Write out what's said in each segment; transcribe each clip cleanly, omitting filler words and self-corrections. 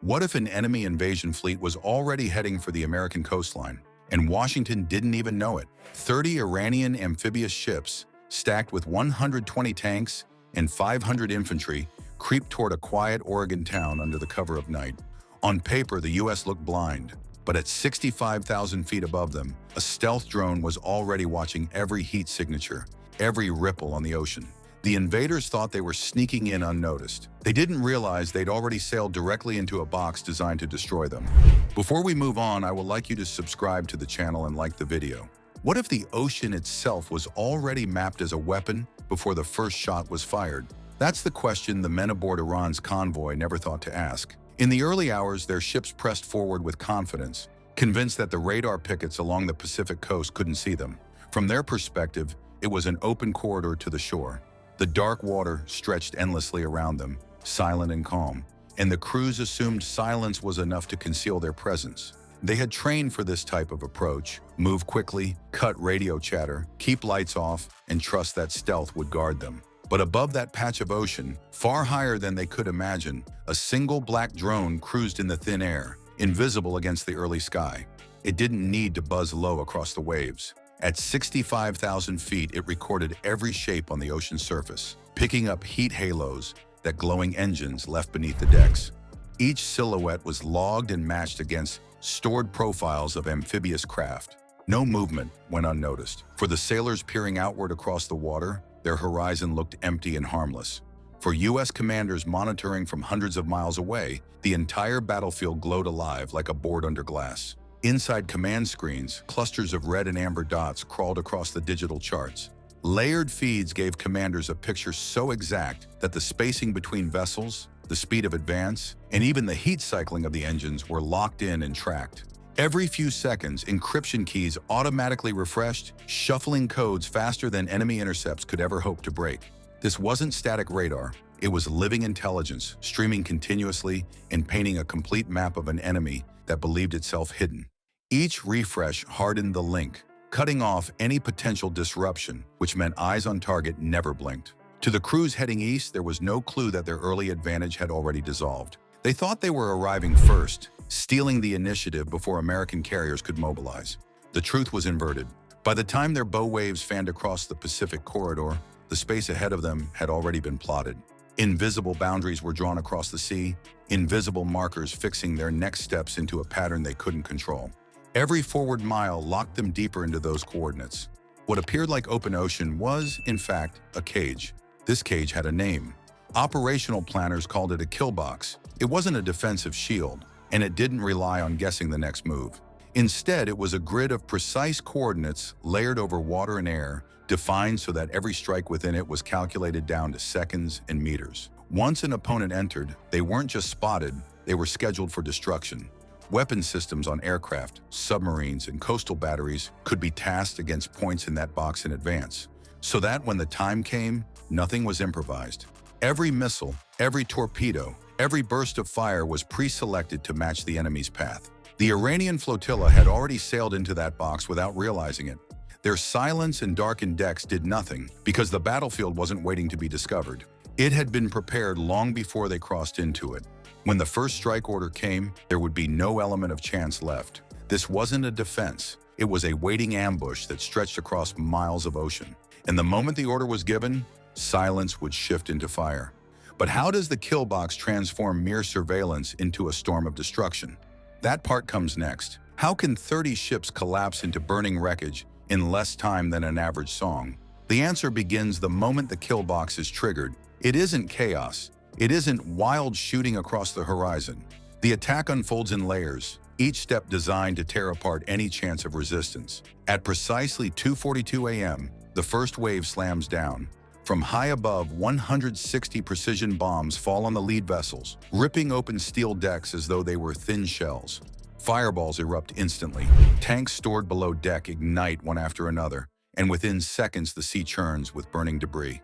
What if an enemy invasion fleet was already heading for the American coastline, and Washington didn't even know it? 30 Iranian amphibious ships, stacked with 120 tanks and 500 infantry, creeped toward a quiet Oregon town under the cover of night. On paper, the U.S. looked blind, but at 65,000 feet above them, a stealth drone was already watching every heat signature, every ripple on the ocean. The invaders thought they were sneaking in unnoticed. They didn't realize they'd already sailed directly into a box designed to destroy them. Before we move on, I would like you to subscribe to the channel and like the video. What if the ocean itself was already mapped as a weapon before the first shot was fired? That's the question the men aboard Iran's convoy never thought to ask. In the early hours, their ships pressed forward with confidence, convinced that the radar pickets along the Pacific coast couldn't see them. From their perspective, it was an open corridor to the shore. The dark water stretched endlessly around them, silent and calm, and the crews assumed silence was enough to conceal their presence. They had trained for this type of approach: move quickly, cut radio chatter, keep lights off, and trust that stealth would guard them. But above that patch of ocean, far higher than they could imagine, a single black drone cruised in the thin air, invisible against the early sky. It didn't need to buzz low across the waves. At 65,000 feet, it recorded every shape on the ocean's surface, picking up heat halos that glowing engines left beneath the decks. Each silhouette was logged and matched against stored profiles of amphibious craft. No movement went unnoticed. For the sailors peering outward across the water, their horizon looked empty and harmless. For U.S. commanders monitoring from hundreds of miles away, the entire battlefield glowed alive like a board under glass. Inside command screens, clusters of red and amber dots crawled across the digital charts. Layered feeds gave commanders a picture so exact that the spacing between vessels, the speed of advance, and even the heat cycling of the engines were locked in and tracked. Every few seconds, encryption keys automatically refreshed, shuffling codes faster than enemy intercepts could ever hope to break. This wasn't static radar. It was living intelligence, streaming continuously and painting a complete map of an enemy that believed itself hidden. Each refresh hardened the link, cutting off any potential disruption, which meant eyes on target never blinked. To the crews heading east, there was no clue that their early advantage had already dissolved. They thought they were arriving first, stealing the initiative before American carriers could mobilize. The truth was inverted. By the time their bow waves fanned across the Pacific corridor, the space ahead of them had already been plotted. Invisible boundaries were drawn across the sea, invisible markers fixing their next steps into a pattern they couldn't control. Every forward mile locked them deeper into those coordinates. What appeared like open ocean was, in fact, a cage. This cage had a name. Operational planners called it a kill box. It wasn't a defensive shield, and it didn't rely on guessing the next move. Instead, it was a grid of precise coordinates layered over water and air, defined so that every strike within it was calculated down to seconds and meters. Once an opponent entered, they weren't just spotted, they were scheduled for destruction. Weapon systems on aircraft, submarines, and coastal batteries could be tasked against points in that box in advance, so that when the time came, nothing was improvised. Every missile, every torpedo, every burst of fire was pre-selected to match the enemy's path. The Iranian flotilla had already sailed into that box without realizing it. Their silence and darkened decks did nothing because the battlefield wasn't waiting to be discovered. It had been prepared long before they crossed into it. When the first strike order came, there would be no element of chance left. This wasn't a defense. It was a waiting ambush that stretched across miles of ocean. And the moment the order was given, silence would shift into fire. But how does the kill box transform mere surveillance into a storm of destruction? That part comes next. How can 30 ships collapse into burning wreckage in less time than an average song? The answer begins the moment the kill box is triggered. It isn't chaos. It isn't wild shooting across the horizon. The attack unfolds in layers, each step designed to tear apart any chance of resistance. At precisely 2:42 a.m., the first wave slams down. From high above, 160 precision bombs fall on the lead vessels, ripping open steel decks as though they were thin shells. Fireballs erupt instantly. Tanks stored below deck ignite one after another, and within seconds the sea churns with burning debris.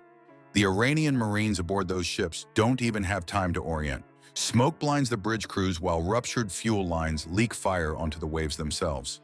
The Iranian Marines aboard those ships don't even have time to orient. Smoke blinds the bridge crews while ruptured fuel lines leak fire onto the waves themselves.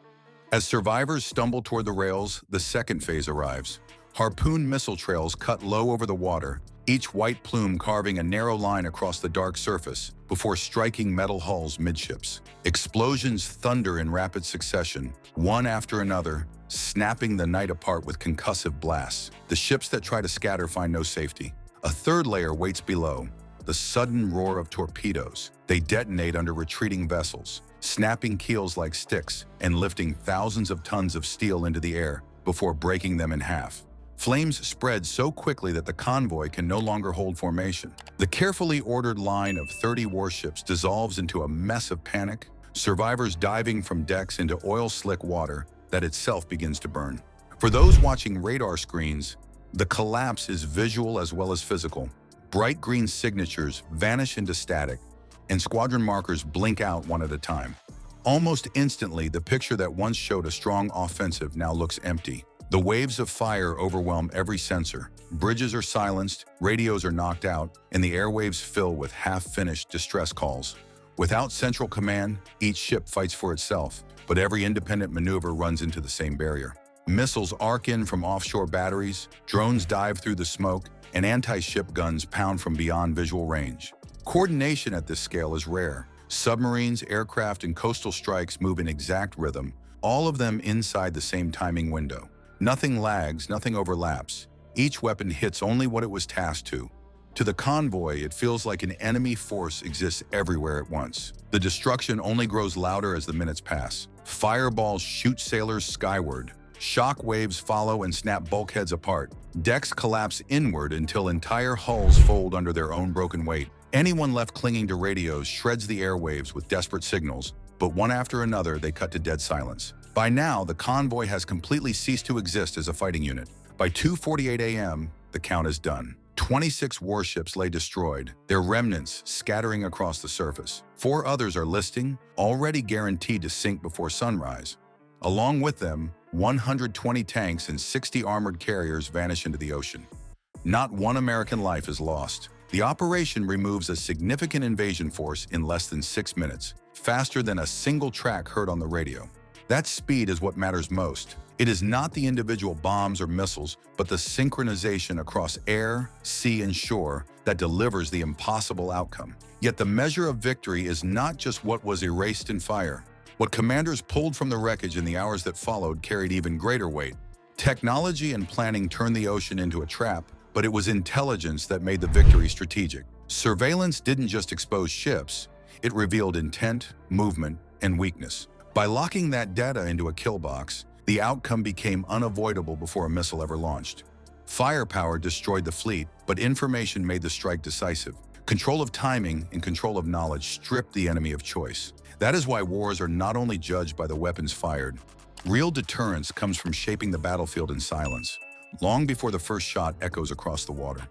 As survivors stumble toward the rails, the second phase arrives. Harpoon missile trails cut low over the water, each white plume carving a narrow line across the dark surface, before striking metal hulls midships. Explosions thunder in rapid succession, one after another, snapping the night apart with concussive blasts. The ships that try to scatter find no safety. A third layer waits below, the sudden roar of torpedoes. They detonate under retreating vessels, snapping keels like sticks and lifting thousands of tons of steel into the air before breaking them in half. Flames spread so quickly that the convoy can no longer hold formation. The carefully ordered line of 30 warships dissolves into a mess of panic, survivors diving from decks into oil-slick water that itself begins to burn. For those watching radar screens, the collapse is visual as well as physical. Bright green signatures vanish into static, and squadron markers blink out one at a time. Almost instantly, the picture that once showed a strong offensive now looks empty. The waves of fire overwhelm every sensor. Bridges are silenced, radios are knocked out, and the airwaves fill with half-finished distress calls. Without central command, each ship fights for itself, but every independent maneuver runs into the same barrier. Missiles arc in from offshore batteries, drones dive through the smoke, and anti-ship guns pound from beyond visual range. Coordination at this scale is rare. Submarines, aircraft, and coastal strikes move in exact rhythm, all of them inside the same timing window. Nothing lags, nothing overlaps. Each weapon hits only what it was tasked to. To the convoy, it feels like an enemy force exists everywhere at once. The destruction only grows louder as the minutes pass. Fireballs shoot sailors skyward. Shock waves follow and snap bulkheads apart. Decks collapse inward until entire hulls fold under their own broken weight. Anyone left clinging to radios shreds the airwaves with desperate signals, but one after another they cut to dead silence. By now, the convoy has completely ceased to exist as a fighting unit. By 2:48 a.m., the count is done. 26 warships lay destroyed, their remnants scattering across the surface. 4 others are listing, already guaranteed to sink before sunrise. Along with them, 120 tanks and 60 armored carriers vanish into the ocean. Not one American life is lost. The operation removes a significant invasion force in less than 6 minutes, faster than a single track heard on the radio. That speed is what matters most. It is not the individual bombs or missiles, but the synchronization across air, sea, and shore that delivers the impossible outcome. Yet the measure of victory is not just what was erased in fire. What commanders pulled from the wreckage in the hours that followed carried even greater weight. Technology and planning turned the ocean into a trap, but it was intelligence that made the victory strategic. Surveillance didn't just expose ships, it revealed intent, movement, and weakness. By locking that data into a kill box, the outcome became unavoidable before a missile ever launched. Firepower destroyed the fleet, but information made the strike decisive. Control of timing and control of knowledge stripped the enemy of choice. That is why wars are not only judged by the weapons fired. Real deterrence comes from shaping the battlefield in silence, long before the first shot echoes across the water.